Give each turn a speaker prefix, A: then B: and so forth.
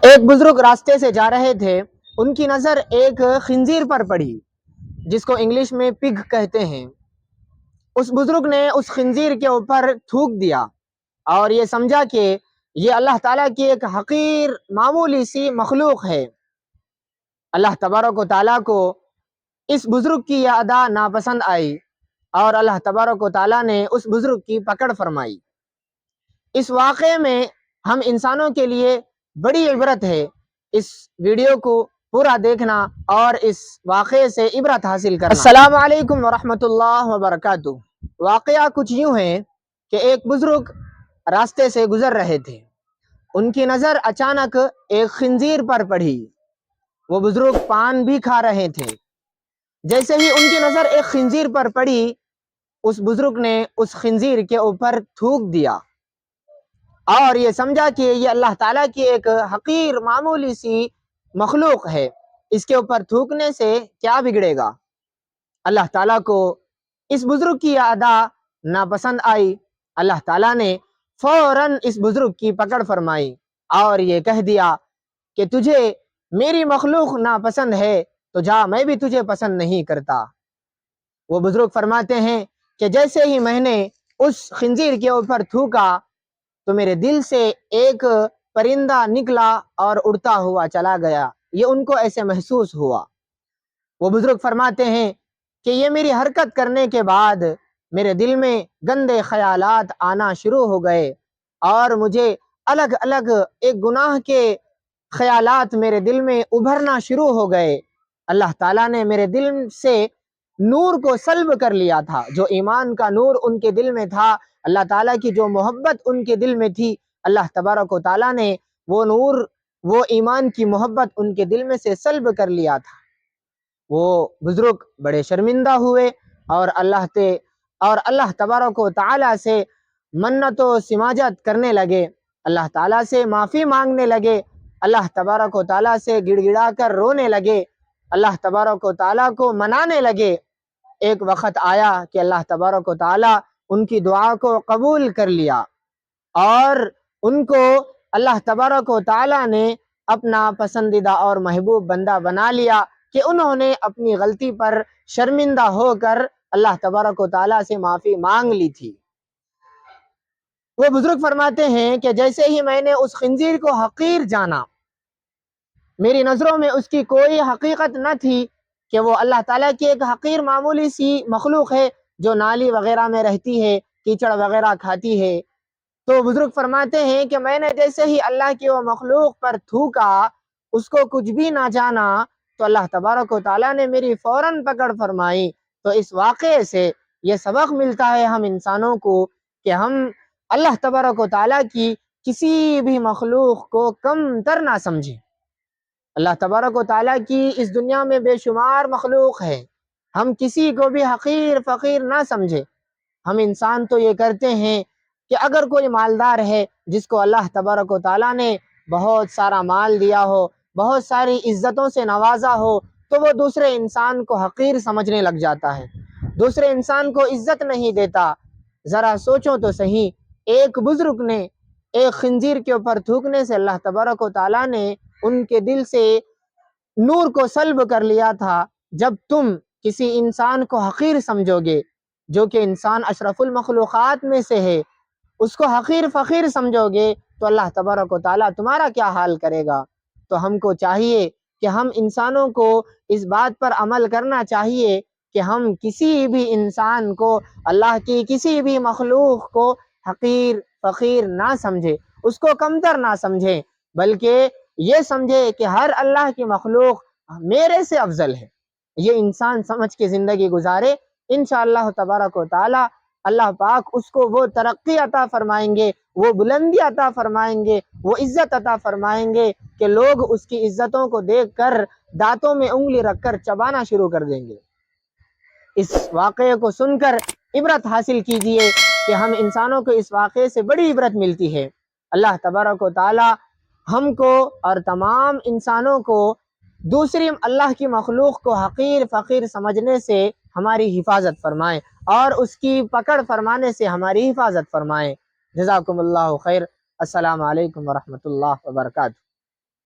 A: ایک بزرگ راستے سے جا رہے تھے، ان کی نظر ایک خنزیر پر پڑی جس کو انگلش میں پگ کہتے ہیں۔ اس بزرگ نے اس خنزیر کے اوپر تھوک دیا اور یہ سمجھا کہ یہ اللہ تعالیٰ کی ایک حقیر معمولی سی مخلوق ہے۔ اللہ تبارک و تعالیٰ کو اس بزرگ کی یہ ادا ناپسند آئی اور اللہ تبارک و تعالیٰ نے اس بزرگ کی پکڑ فرمائی۔ اس واقعے میں ہم انسانوں کے لیے بڑی عبرت ہے۔ اس ویڈیو کو پورا دیکھنا اور اس واقعے سے عبرت حاصل کرنا۔ السلام علیکم ورحمۃ اللہ وبرکاتہ۔ واقعہ کچھ یوں ہے کہ ایک بزرگ راستے سے گزر رہے تھے، ان کی نظر اچانک ایک خنزیر پر پڑی۔ وہ بزرگ پان بھی کھا رہے تھے۔ جیسے ہی ان کی نظر ایک خنزیر پر پڑی، اس بزرگ نے اس خنزیر کے اوپر تھوک دیا اور یہ سمجھا کہ یہ اللہ تعالیٰ کی ایک حقیر معمولی سی مخلوق ہے، اس کے اوپر تھوکنے سے کیا بگڑے گا۔ اللہ تعالیٰ کو اس بزرگ کی ادا ناپسند آئی۔ اللہ تعالیٰ نے فوراً اس بزرگ کی پکڑ فرمائی اور یہ کہہ دیا کہ تجھے میری مخلوق ناپسند ہے تو جا، میں بھی تجھے پسند نہیں کرتا۔ وہ بزرگ فرماتے ہیں کہ جیسے ہی میں نے اس خنزیر کے اوپر تھوکا تو میرے دل سے ایک پرندہ نکلا اور اڑتا ہوا چلا گیا، یہ ان کو ایسے محسوس ہوا۔ وہ بزرگ فرماتے ہیں کہ یہ میری حرکت کرنے کے بعد میرے دل میں گندے خیالات آنا شروع ہو گئے اور مجھے الگ الگ ایک گناہ کے خیالات میرے دل میں ابھرنا شروع ہو گئے۔ اللہ تعالیٰ نے میرے دل سے نور کو سلب کر لیا تھا، جو ایمان کا نور ان کے دل میں تھا، اللہ تعالیٰ کی جو محبت ان کے دل میں تھی، اللہ تبارک و تعالیٰ نے وہ نور، وہ ایمان کی محبت ان کے دل میں سے سلب کر لیا تھا۔ وہ بزرگ بڑے شرمندہ ہوئے اور اللہ تبارک و تعالیٰ سے منت و سماجت کرنے لگے، اللہ تعالیٰ سے معافی مانگنے لگے، اللہ تبارک و تعالیٰ سے گڑ گڑا کر رونے لگے، اللہ تبارک و تعالیٰ کو منانے لگے۔ ایک وقت آیا کہ اللہ تبارک و تعالیٰ ان کی دعا کو قبول کر لیا اور ان کو اللہ تبارک و تعالیٰ نے اپنا پسندیدہ اور محبوب بندہ بنا لیا کہ انہوں نے اپنی غلطی پر شرمندہ ہو کر اللہ تبارک و تعالیٰ سے معافی مانگ لی تھی۔ وہ بزرگ فرماتے ہیں کہ جیسے ہی میں نے اس خنزیر کو حقیر جانا، میری نظروں میں اس کی کوئی حقیقت نہ تھی کہ وہ اللہ تعالیٰ کی ایک حقیر معمولی سی مخلوق ہے جو نالی وغیرہ میں رہتی ہے، کیچڑ وغیرہ کھاتی ہے، تو بزرگ فرماتے ہیں کہ میں نے جیسے ہی اللہ کی وہ مخلوق پر تھوکا، اس کو کچھ بھی نہ جانا، تو اللہ تبارک و تعالیٰ نے میری فوراً پکڑ فرمائی۔ تو اس واقعے سے یہ سبق ملتا ہے ہم انسانوں کو کہ ہم اللہ تبارک و تعالیٰ کی کسی بھی مخلوق کو کم تر نہ سمجھیں۔ اللہ تبارک و تعالیٰ کی اس دنیا میں بے شمار مخلوق ہے، ہم کسی کو بھی حقیر فقیر نہ سمجھیں۔ ہم انسان تو یہ کرتے ہیں کہ اگر کوئی مالدار ہے جس کو اللہ تبارک و تعالیٰ نے بہت سارا مال دیا ہو، بہت ساری عزتوں سے نوازا ہو، تو وہ دوسرے انسان کو حقیر سمجھنے لگ جاتا ہے، دوسرے انسان کو عزت نہیں دیتا۔ ذرا سوچو تو صحیح، ایک بزرگ نے ایک خنزیر کے اوپر تھوکنے سے اللہ تبارک و تعالیٰ نے ان کے دل سے نور کو سلب کر لیا تھا۔ جب تم کسی انسان کو حقیر سمجھو گے، جو کہ انسان اشرف المخلوقات میں سے ہے، اس کو حقیر فقیر سمجھو گے تو اللہ تبارک و تعالیٰ تمہارا کیا حال کرے گا۔ تو ہم کو چاہیے کہ ہم انسانوں کو اس بات پر عمل کرنا چاہیے کہ ہم کسی بھی انسان کو، اللہ کی کسی بھی مخلوق کو حقیر فقیر نہ سمجھے، اس کو کمتر نہ سمجھیں، بلکہ یہ سمجھے کہ ہر اللہ کی مخلوق میرے سے افضل ہے۔ یہ انسان سمجھ کے زندگی گزارے، انشاءاللہ تبارک و تعالی اللہ پاک اس کو وہ ترقی عطا فرمائیں گے، وہ بلندی عطا فرمائیں گے، وہ عزت عطا فرمائیں گے کہ لوگ اس کی عزتوں کو دیکھ کر دانتوں میں انگلی رکھ کر چبانا شروع کر دیں گے۔ اس واقعے کو سن کر عبرت حاصل کیجئے کہ ہم انسانوں کو اس واقعے سے بڑی عبرت ملتی ہے۔ اللہ تبارک و تعالی ہم کو اور تمام انسانوں کو دوسری اللہ کی مخلوق کو حقیر فقیر سمجھنے سے ہماری حفاظت فرمائے اور اس کی پکڑ فرمانے سے ہماری حفاظت فرمائے۔ جزاکم اللہ خیر۔ السلام علیکم ورحمۃ اللہ وبرکاتہ۔